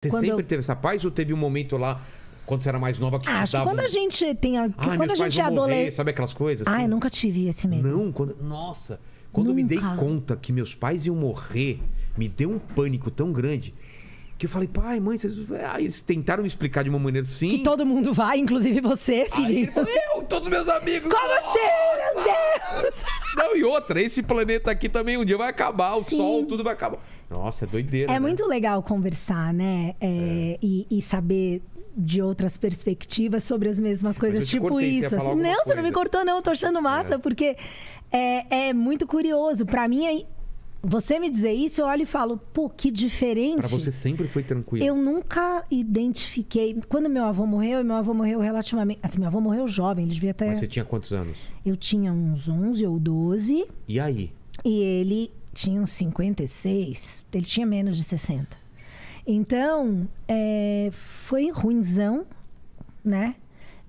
Você sempre teve essa paz ou teve um momento lá, quando você era mais nova, que te acho que dava... quando a gente tem... quando a gente é adolescente... Sabe aquelas coisas? Assim? Eu nunca tive esse medo. Não, nossa... Quando eu me dei conta que meus pais iam morrer, me deu um pânico tão grande que eu falei, pai, mãe, eles tentaram me explicar de uma maneira assim. Que todo mundo vai, inclusive você, filhinho. Todos meus amigos. Como assim, meu Deus? Não, e outra, esse planeta aqui também um dia vai acabar, o sol, tudo vai acabar. Nossa, é doideira. É muito legal conversar, né? E saber de outras perspectivas sobre as mesmas coisas, tipo isso. Assim. Não, você não me cortou, não, eu tô achando massa, porque é muito curioso. Pra mim, você me dizer isso, eu olho e falo, pô, que diferente. Pra você sempre foi tranquilo. Eu nunca identifiquei. Quando meu avô morreu relativamente. Assim, meu avô morreu jovem, ele devia até. Mas você tinha quantos anos? Eu tinha uns 11 ou 12. E aí? E ele tinha uns 56. Ele tinha menos de 60. Então, foi ruinzão, né?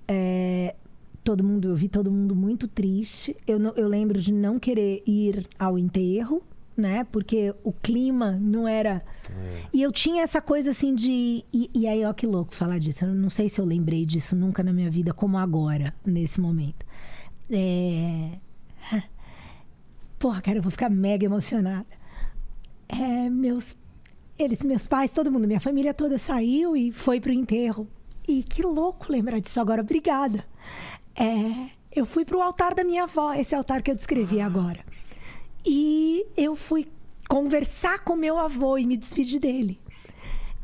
Eu vi todo mundo muito triste. Eu lembro de não querer ir ao enterro, né? Porque o clima não era... E eu tinha essa coisa assim de... E aí, ó, que louco falar disso. Eu não sei se eu lembrei disso nunca na minha vida, como agora, nesse momento. Porra, cara, eu vou ficar mega emocionada. Meus pais, todo mundo, minha família toda saiu e foi pro enterro. E que louco lembrar disso agora. Obrigada. Eu fui pro altar da minha avó, esse altar que eu descrevi agora. E eu fui conversar com meu avô e me despedir dele.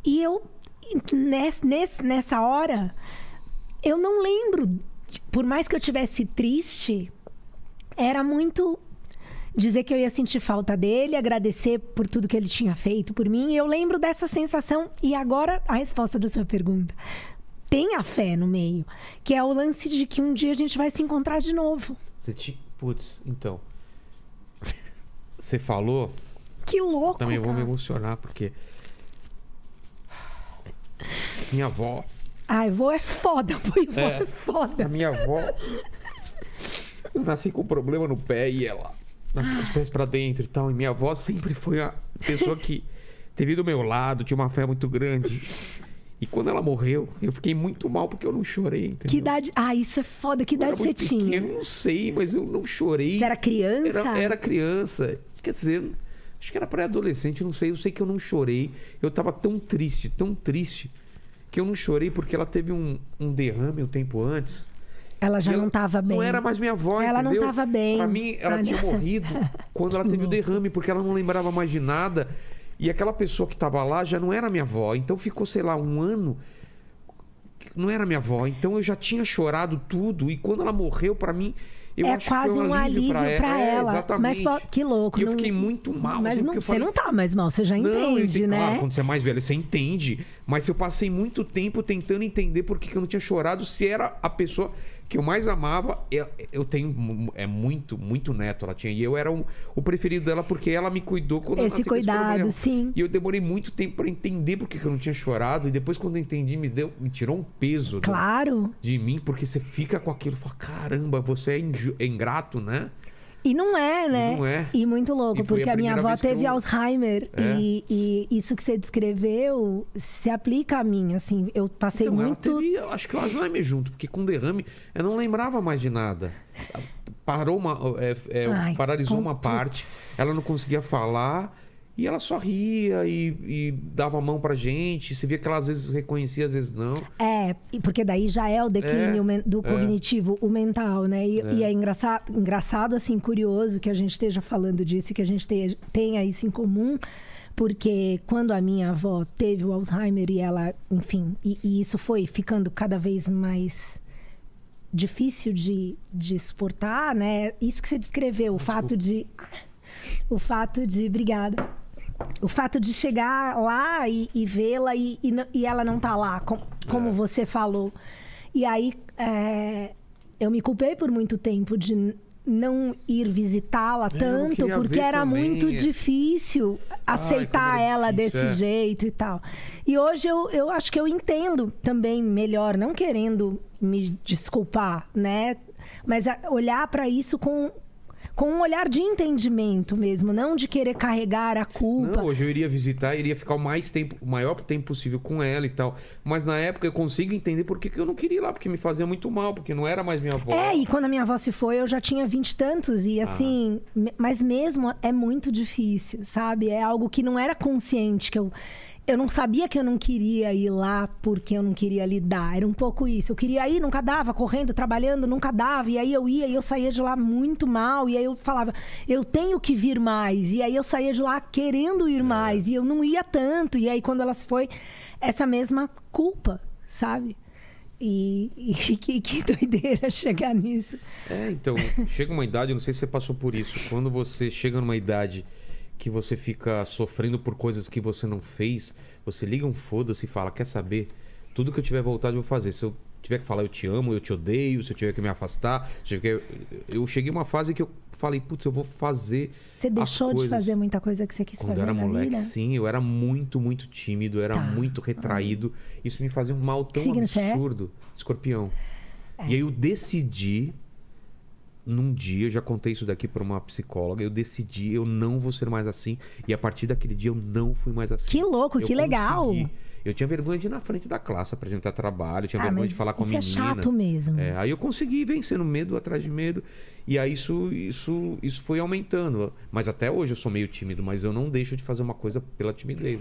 E eu, nessa hora, eu não lembro, por mais que eu tivesse triste, era muito dizer que eu ia sentir falta dele, agradecer por tudo que ele tinha feito por mim. Eu lembro dessa sensação. E agora, a resposta da sua pergunta. Tem a fé no meio, que é o lance de que um dia a gente vai se encontrar de novo. Putz, então... Você falou... Que louco, também cara. Vou me emocionar, porque... Minha avó... A avó é foda, é foda. A minha avó... Eu nasci com problema no pé e ela... Nasci com os pés pra dentro e tal. E minha avó sempre foi a pessoa que teve do meu lado, tinha uma fé muito grande. E quando ela morreu, eu fiquei muito mal porque eu não chorei, entendeu? Que idade... isso é foda. Que idade você tinha? Eu não sei, mas eu não chorei. Você era criança? Era criança. Quer dizer, acho que era pré-adolescente, não sei. Eu sei que eu não chorei. Eu tava tão triste, que eu não chorei porque ela teve um derrame um tempo antes. Ela já não estava bem. Não era mais minha avó, ela entendeu? Não estava bem. Pra mim, ela tinha morrido quando ela teve o derrame, porque ela não lembrava mais de nada. E aquela pessoa que estava lá já não era minha avó. Então ficou, sei lá, um ano... Não era minha avó. Então eu já tinha chorado tudo. E quando ela morreu, pra mim... Eu acho quase que foi um alívio pra ela. Exatamente. Mas que louco. E eu fiquei muito mal. Mas assim, você não tá mais mal, você já entende, né? Claro, quando você é mais velho, você entende. Mas eu passei muito tempo tentando entender por que eu não tinha chorado, se era a pessoa que eu mais amava. Eu tenho muito neto, ela tinha. E eu era o preferido dela porque ela me cuidou quando eu nasci com esse problema. Sim. E eu demorei muito tempo pra entender por que eu não tinha chorado. E depois, quando eu entendi, me tirou um peso de mim, porque você fica com aquilo, fala, caramba, você é ingrato, né? E não é, né? E não é. E muito louco, porque a minha avó teve Alzheimer. E isso que você descreveu se aplica a mim, assim. Eu passei muito... Ela teve, acho que o Alzheimer junto, porque com derrame eu não lembrava mais de nada. Paralisou uma parte, ela não conseguia falar... E ela só ria e dava a mão pra gente. Você via que ela às vezes reconhecia, às vezes não. Porque daí já é o declínio do cognitivo, o mental, né? E é engraçado, assim, curioso que a gente esteja falando disso, que a gente tenha isso em comum. Porque quando a minha avó teve o Alzheimer e ela, enfim... E isso foi ficando cada vez mais difícil de suportar, né? Isso que você descreveu, o fato de... Obrigada. O fato de chegar lá e vê-la e ela não tá lá, como você falou. E aí, eu me culpei por muito tempo de não ir visitá-la tanto, porque era muito difícil aceitar ela desse jeito e tal. E hoje eu acho que eu entendo também melhor, não querendo me desculpar, né? Mas olhar para isso com com um olhar de entendimento mesmo, não de querer carregar a culpa. Não, hoje eu iria visitar, iria ficar o maior tempo possível com ela e tal. Mas na época eu consigo entender por que eu não queria ir lá, porque me fazia muito mal, porque não era mais minha avó. E quando a minha avó se foi, eu já tinha 20 e tantos, e assim, mas mesmo é muito difícil, sabe? É algo que não era consciente, que eu não sabia que eu não queria ir lá porque eu não queria lidar. Era um pouco isso. Eu queria ir, nunca dava, correndo, trabalhando, nunca dava. E aí eu ia e eu saía de lá muito mal. E aí eu falava, eu tenho que vir mais. E aí eu saía de lá querendo ir mais. E eu não ia tanto. E aí quando ela se foi, essa mesma culpa, sabe? E que doideira chegar nisso. Então, chega uma idade, eu não sei se você passou por isso. Quando você chega numa idade que você fica sofrendo por coisas que você não fez, você liga um foda-se e fala, quer saber? Tudo que eu tiver vontade eu vou fazer. Se eu tiver que falar eu te amo, eu te odeio, se eu tiver que me afastar... Eu cheguei a uma fase que eu falei, putz, eu vou fazer. Você deixou de fazer muita coisa que você quis fazer na vida? Quando eu era moleque, sim. Eu era muito, muito tímido, eu era muito retraído. Isso me fazia um mal tão absurdo. Escorpião. E aí eu decidi... Num dia, eu já contei isso daqui para uma psicóloga, eu decidi, eu não vou ser mais assim. E a partir daquele dia eu não fui mais assim. Que louco, que legal. Eu tinha vergonha de ir na frente da classe, apresentar trabalho, tinha vergonha de falar com a menina. Isso é chato mesmo. Aí eu consegui ir vencendo medo atrás de medo. E aí isso foi aumentando. Mas até hoje eu sou meio tímido, mas eu não deixo de fazer uma coisa pela timidez.